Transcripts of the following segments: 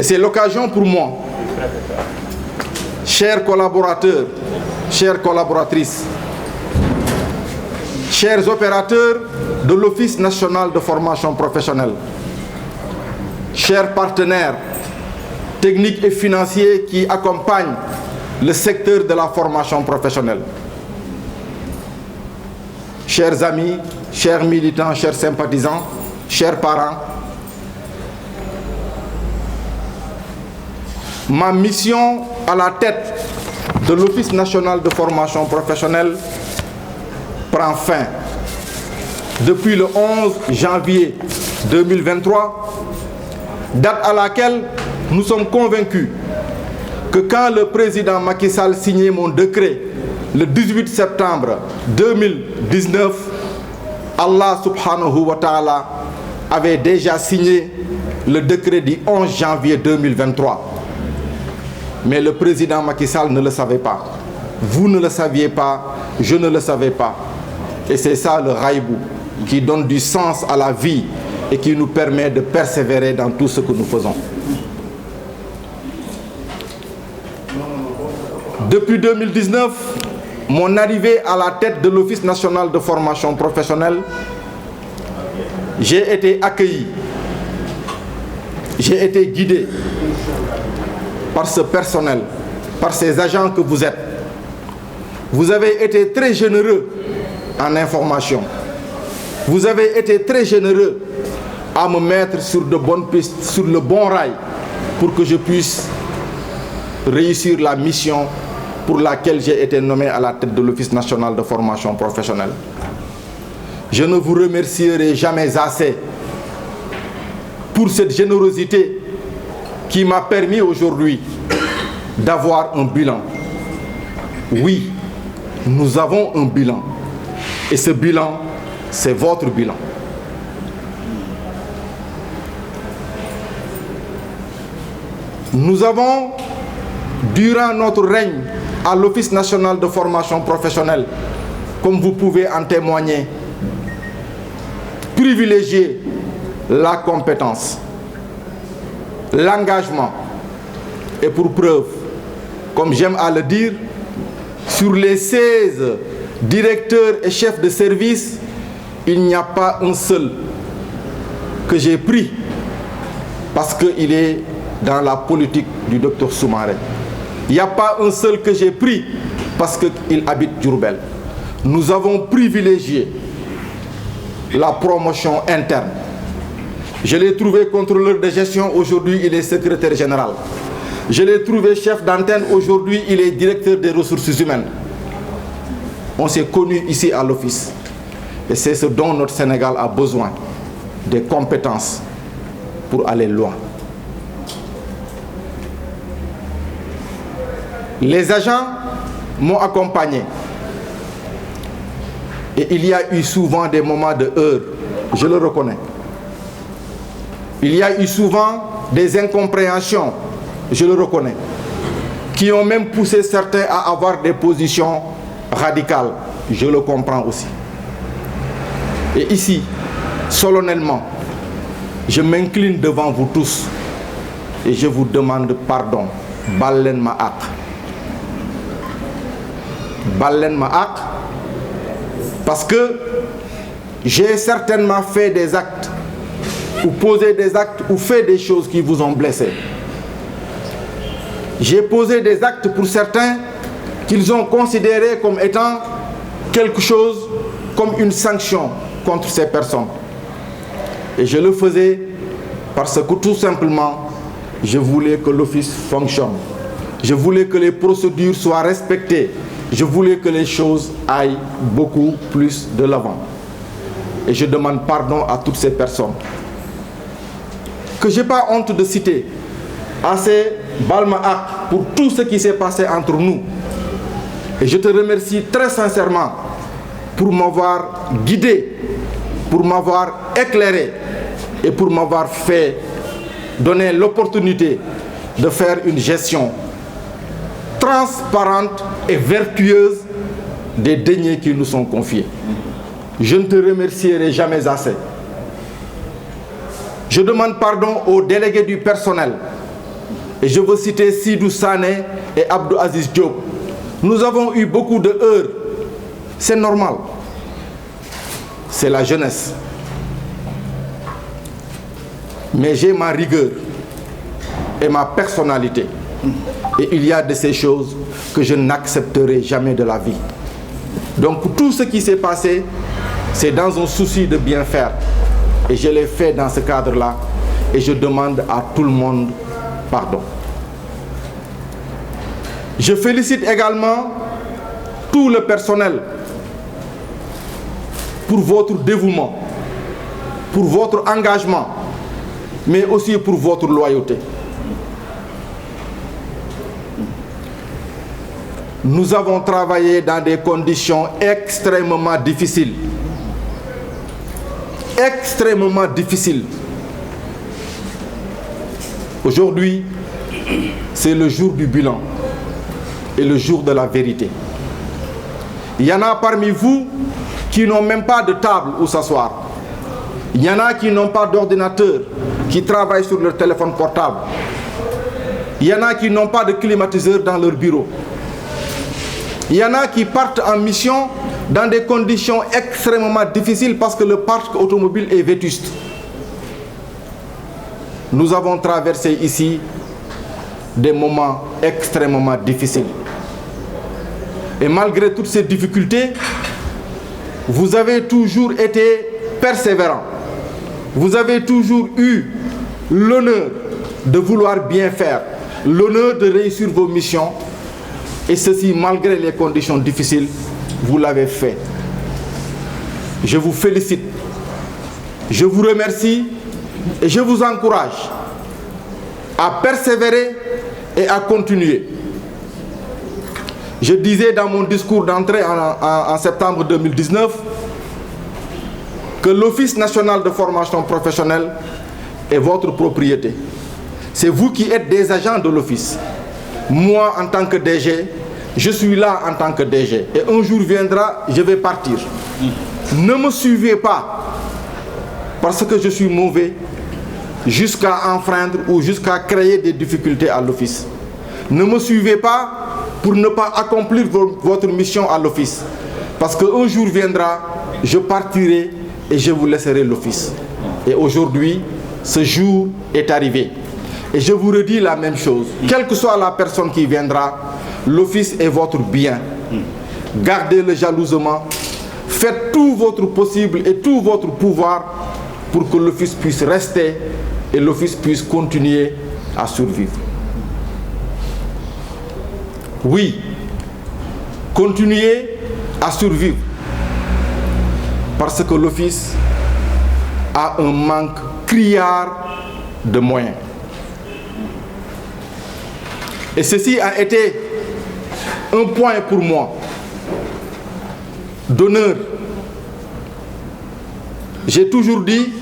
c'est l'occasion pour moi, chers collaborateurs, chères collaboratrices, chers opérateurs de l'Office national de formation professionnelle, chers partenaires techniques et financiers qui accompagnent le secteur de la formation professionnelle, chers amis, chers militants, chers sympathisants, chers parents, ma mission à la tête de l'Office national de formation professionnelle prend fin depuis le 11 janvier 2023, date à laquelle nous sommes convaincus que quand le président Macky Sall signait mon décret le 18 septembre 2019, Allah subhanahu wa ta'ala avait déjà signé le décret du 11 janvier 2023. Mais le président Macky Sall ne le savait pas. Vous ne le saviez pas, je ne le savais pas. Et c'est ça le raïbou qui donne du sens à la vie et qui nous permet de persévérer dans tout ce que nous faisons. Depuis 2019, mon arrivée à la tête de l'Office national de formation professionnelle, j'ai été accueilli, j'ai été guidé par ce personnel, par ces agents que vous êtes. Vous avez été très généreux en information. Vous avez été très généreux à me mettre sur de bonnes pistes, sur le bon rail, pour que je puisse réussir la mission pour laquelle j'ai été nommé à la tête de l'Office national de formation professionnelle. Je ne vous remercierai jamais assez pour cette générosité qui m'a permis aujourd'hui d'avoir un bilan. Oui, nous avons un bilan. Et ce bilan, c'est votre bilan. Nous avons, durant notre règne à l'Office national de formation professionnelle, comme vous pouvez en témoigner, privilégié la compétence, l'engagement. Et pour preuve, comme j'aime à le dire, sur les 16 directeurs et chefs de service, il n'y a pas un seul que j'ai pris parce qu'il est dans la politique du docteur Soumaré. Il n'y a pas un seul que j'ai pris parce qu'il habite Diourbel. Nous avons privilégié la promotion interne. Je l'ai trouvé contrôleur de gestion, aujourd'hui il est secrétaire général. Je l'ai trouvé chef d'antenne, aujourd'hui il est directeur des ressources humaines. On s'est connus ici à l'office. Et c'est ce dont notre Sénégal a besoin, des compétences pour aller loin. Les agents m'ont accompagné. Et il y a eu souvent des moments de heurts, je le reconnais. Il y a eu souvent des incompréhensions, je le reconnais, qui ont même poussé certains à avoir des positions radicales, je le comprends aussi. Et ici, solennellement, je m'incline devant vous tous et je vous demande pardon. Balen ma ak. Balen ma ak. Parce que j'ai certainement fait des actes, ou posé des actes, ou fait des choses qui vous ont blessé. J'ai posé des actes pour certains qu'ils ont considéré comme étant quelque chose, comme une sanction contre ces personnes. Et je le faisais parce que tout simplement, je voulais que l'office fonctionne. Je voulais que les procédures soient respectées. Je voulais que les choses aillent beaucoup plus de l'avant. Et je demande pardon à toutes ces personnes que je n'ai pas honte de citer. Assez Balma pour tout ce qui s'est passé entre nous. Et je te remercie très sincèrement pour m'avoir guidé, pour m'avoir éclairé et pour m'avoir fait donner l'opportunité de faire une gestion transparente et vertueuse des deniers qui nous sont confiés. Je ne te remercierai jamais assez. Je demande pardon aux délégués du personnel Et je veux citer Sidou Sané et Abdou Aziz Diop. Nous avons eu beaucoup de heurts. C'est normal. C'est la jeunesse. Mais j'ai ma rigueur et ma personnalité. Et il y a de ces choses que je n'accepterai jamais de la vie. Donc tout ce qui s'est passé, c'est dans un souci de bien faire. Et je l'ai fait dans ce cadre-là. Et je demande à tout le monde pardon. Je félicite également tout le personnel pour votre dévouement, pour votre engagement, mais aussi pour votre loyauté. Nous avons travaillé dans des conditions extrêmement difficiles. Extrêmement difficiles. Aujourd'hui, c'est le jour du bilan et le jour de la vérité. Il y en a parmi vous qui n'ont même pas de table où s'asseoir. Il y en a qui n'ont pas d'ordinateur, qui travaillent sur leur téléphone portable. Il y en a qui n'ont pas de climatiseur dans leur bureau. Il y en a qui partent en mission dans des conditions extrêmement difficiles parce que le parc automobile est vétuste. Nous avons traversé ici des moments extrêmement difficiles. Et malgré toutes ces difficultés, vous avez toujours été persévérant. Vous avez toujours eu l'honneur de vouloir bien faire, l'honneur de réussir vos missions. Et ceci, malgré les conditions difficiles, vous l'avez fait. Je vous félicite, je vous remercie et je vous encourage à persévérer et à continuer. Je disais dans mon discours d'entrée en septembre 2019 que l'Office national de formation professionnelle est votre propriété. C'est vous qui êtes des agents de l'Office. Moi, en tant que DG, je suis là en tant que DG. Et un jour viendra, je vais partir. Ne me suivez pas parce que je suis mauvais jusqu'à enfreindre ou jusqu'à créer des difficultés à l'Office. Ne me suivez pas pour ne pas accomplir votre mission à l'Office. Parce qu'un jour viendra, je partirai et je vous laisserai l'Office. Et aujourd'hui, ce jour est arrivé. Et je vous redis la même chose. Quelle que soit la personne qui viendra, l'Office est votre bien. Gardez-le jalousement. Faites tout votre possible et tout votre pouvoir pour que l'Office puisse rester et l'Office puisse continuer à survivre. Oui, continuez à survivre parce que l'Office a un manque criard de moyens. Et ceci a été un point pour moi d'honneur. J'ai toujours dit,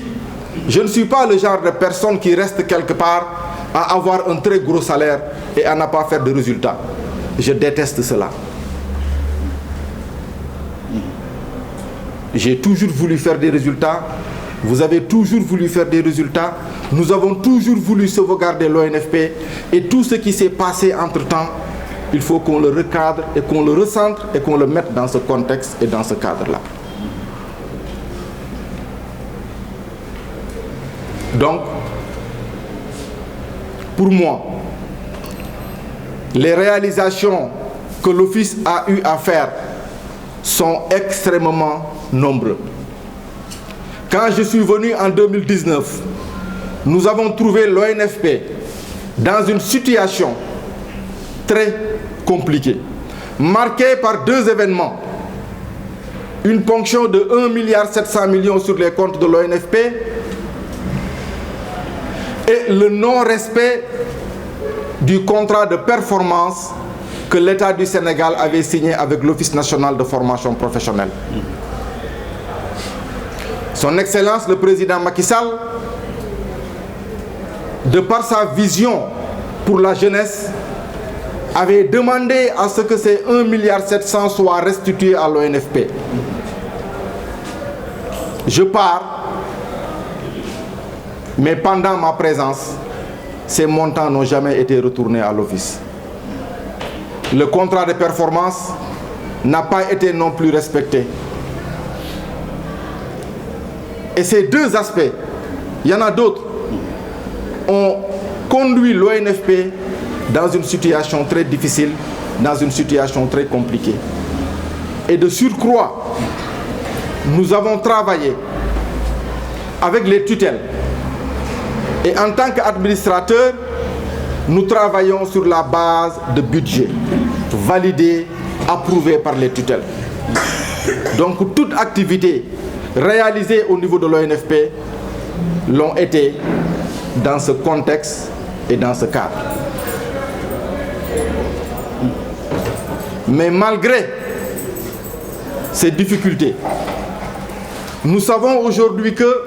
je ne suis pas le genre de personne qui reste quelque part à avoir un très gros salaire et à ne pas faire de résultats. Je déteste cela. J'ai toujours voulu faire des résultats. Vous avez toujours voulu faire des résultats. Nous avons toujours voulu sauvegarder l'ONFP. Et tout ce qui s'est passé entre-temps, il faut qu'on le recadre et qu'on le recentre et qu'on le mette dans ce contexte et dans ce cadre-là. Donc, pour moi, les réalisations que l'Office a eu à faire sont extrêmement nombreuses. Quand je suis venu en 2019, nous avons trouvé l'ONFP dans une situation très compliquée, marquée par deux événements. Une ponction de 1,7 milliard sur les comptes de l'ONFP et le non-respect du contrat de performance que l'État du Sénégal avait signé avec l'Office national de formation professionnelle. Son Excellence le Président Macky Sall, de par sa vision pour la jeunesse, avait demandé à ce que ces 1,7 milliard soient restitués à l'ONFP. Je pars, mais pendant ma présence, ces montants n'ont jamais été retournés à l'office. Le contrat de performance n'a pas été non plus respecté. Et ces deux aspects, il y en a d'autres, ont conduit l'ONFP dans une situation très difficile, dans une situation très compliquée. Et de surcroît, nous avons travaillé avec les tutelles. Et en tant qu'administrateur, nous travaillons sur la base de budget validé, approuvé par les tutelles. Donc toute activité réalisée au niveau de l'ONFP l'ont été dans ce contexte et dans ce cadre. Mais malgré ces difficultés, nous savons aujourd'hui que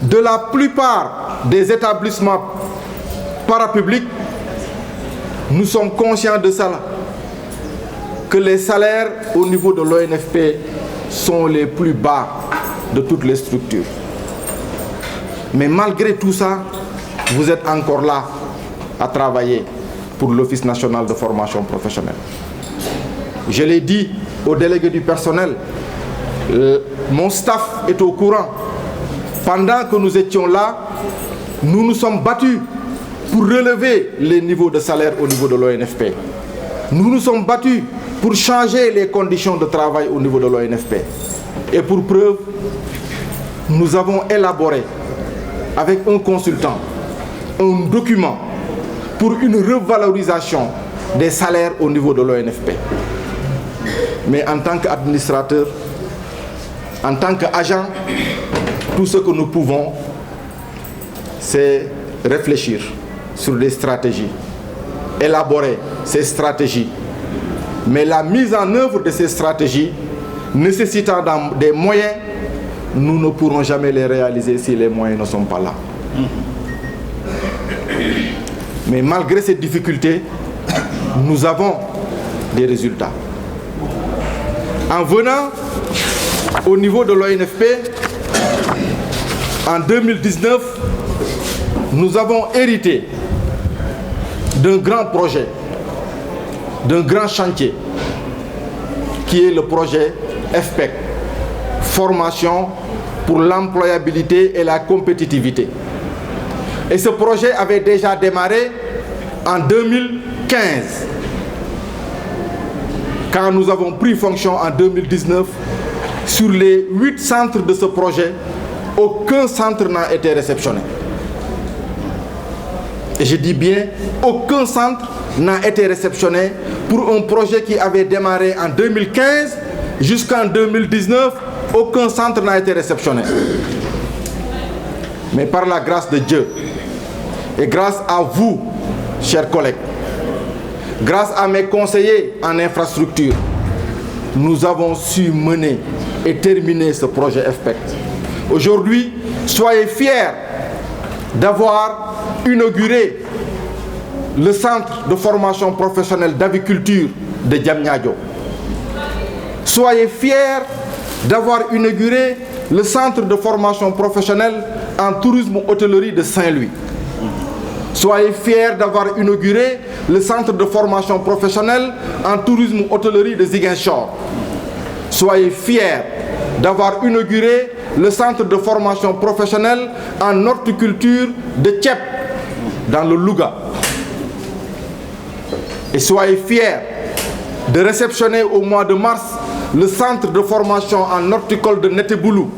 de la plupart des établissements parapublics, nous sommes conscients de ça, que les salaires au niveau de l'ONFP sont les plus bas de toutes les structures. Mais malgré tout ça, vous êtes encore là à travailler pour l'Office national de formation professionnelle. Je l'ai dit aux délégués du personnel, mon staff est au courant. Pendant que nous étions là, nous nous sommes battus pour relever les niveaux de salaire au niveau de l'ONFP. Nous nous sommes battus pour changer les conditions de travail au niveau de l'ONFP. Et pour preuve, nous avons élaboré avec un consultant un document pour une revalorisation des salaires au niveau de l'ONFP. Mais en tant qu'administrateur, en tant qu'agent, tout ce que nous pouvons, c'est réfléchir sur des stratégies, élaborer ces stratégies. Mais la mise en œuvre de ces stratégies nécessitant des moyens, nous ne pourrons jamais les réaliser si les moyens ne sont pas là. Mais malgré ces difficultés, nous avons des résultats. En venant au niveau de l'ONFP, en 2019, nous avons hérité d'un grand projet, d'un grand chantier, qui est le projet FPEC, formation pour l'employabilité et la compétitivité. Et ce projet avait déjà démarré en 2015. Quand nous avons pris fonction en 2019, sur les 8 centres de ce projet, aucun centre n'a été réceptionné. Et je dis bien, aucun centre n'a été réceptionné pour un projet qui avait démarré en 2015 jusqu'en 2019, aucun centre n'a été réceptionné. Mais par la grâce de Dieu, et grâce à vous, chers collègues, grâce à mes conseillers en infrastructure, nous avons su mener et terminer ce projet FPEC. Aujourd'hui, soyez fiers d'avoir inauguré le centre de formation professionnelle d'aviculture de Diamniadio. Soyez fiers d'avoir inauguré le centre de formation professionnelle en tourisme hôtellerie de Saint-Louis. Soyez fiers d'avoir inauguré le centre de formation professionnelle en tourisme hôtellerie de Ziguinchor. Soyez fiers d'avoir inauguré le centre de formation professionnelle en horticulture de Thiep, dans le Louga. Et soyez fiers de réceptionner au mois de mars le centre de formation en horticole de Neteboulou.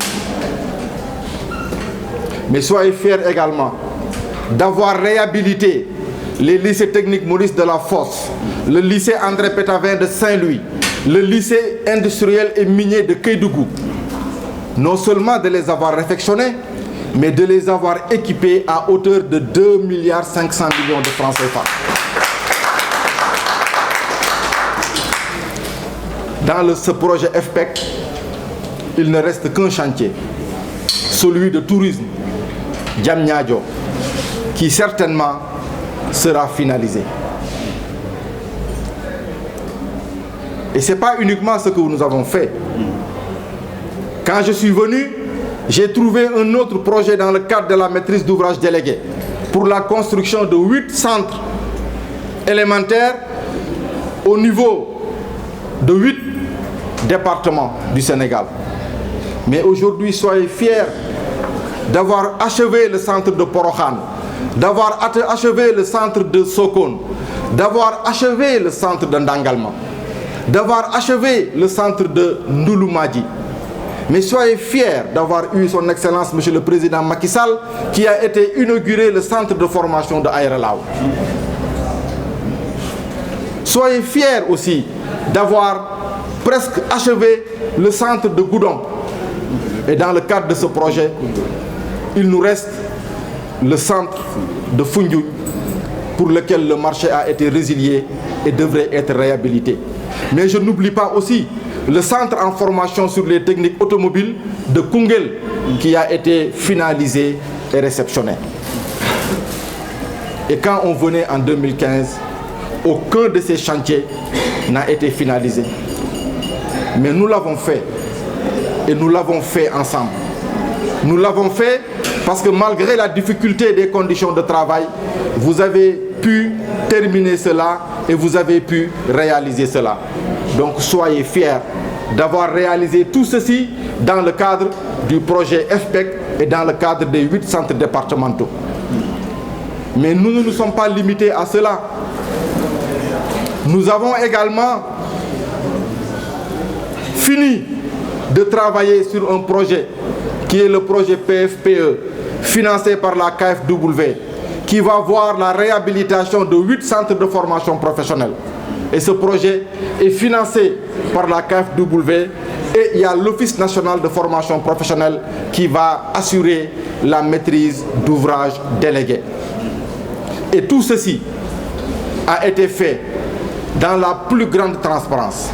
Mais soyez fiers également d'avoir réhabilité les lycées techniques Maurice Delafosse, le lycée André Pétavin de Saint-Louis, le lycée industriel et minier de Kédougou. Non seulement de les avoir réfectionnés, mais de les avoir équipés à hauteur de 2,5 milliards de francs CFA. Dans ce projet FPEC, il ne reste qu'un chantier, celui de tourisme, Diamniadio, qui certainement sera finalisé. Et ce n'est pas uniquement ce que nous avons fait. Quand je suis venu, j'ai trouvé un autre projet dans le cadre de la maîtrise d'ouvrage déléguée pour la construction de 8 centres élémentaires au niveau de 8 départements du Sénégal. Mais aujourd'hui, soyez fiers d'avoir achevé le centre de Porokhane, d'avoir achevé le centre de Sokone, d'avoir achevé le centre de Ndangalma, d'avoir achevé le centre de Ndouloumadji. Mais soyez fiers d'avoir eu son Excellence, Monsieur le Président Macky Sall, qui a été inauguré le centre de formation de Aéré Lao. Soyez fiers aussi d'avoir presque achevé le centre de Goudon. Et dans le cadre de ce projet, il nous reste le centre de Foundiougne, pour lequel le marché a été résilié et devrait être réhabilité. Mais je n'oublie pas aussi le centre en formation sur les techniques automobiles de Koungheul, qui a été finalisé et réceptionné. Et quand on venait en 2015, aucun de ces chantiers n'a été finalisé. Mais nous l'avons fait, et nous l'avons fait ensemble. Nous l'avons fait parce que malgré la difficulté des conditions de travail, vous avez pu terminer cela et vous avez pu réaliser cela. Donc soyez fiers d'avoir réalisé tout ceci dans le cadre du projet FPEC et dans le cadre des 8 centres départementaux. Mais nous ne nous sommes pas limités à cela. Nous avons également fini de travailler sur un projet qui est le projet PFPE, financé par la KfW, qui va voir la réhabilitation de 8 centres de formation professionnelle. Et ce projet est financé par la KfW et il y a l'Office national de formation professionnelle qui va assurer la maîtrise d'ouvrage délégué. Et tout ceci a été fait dans la plus grande transparence.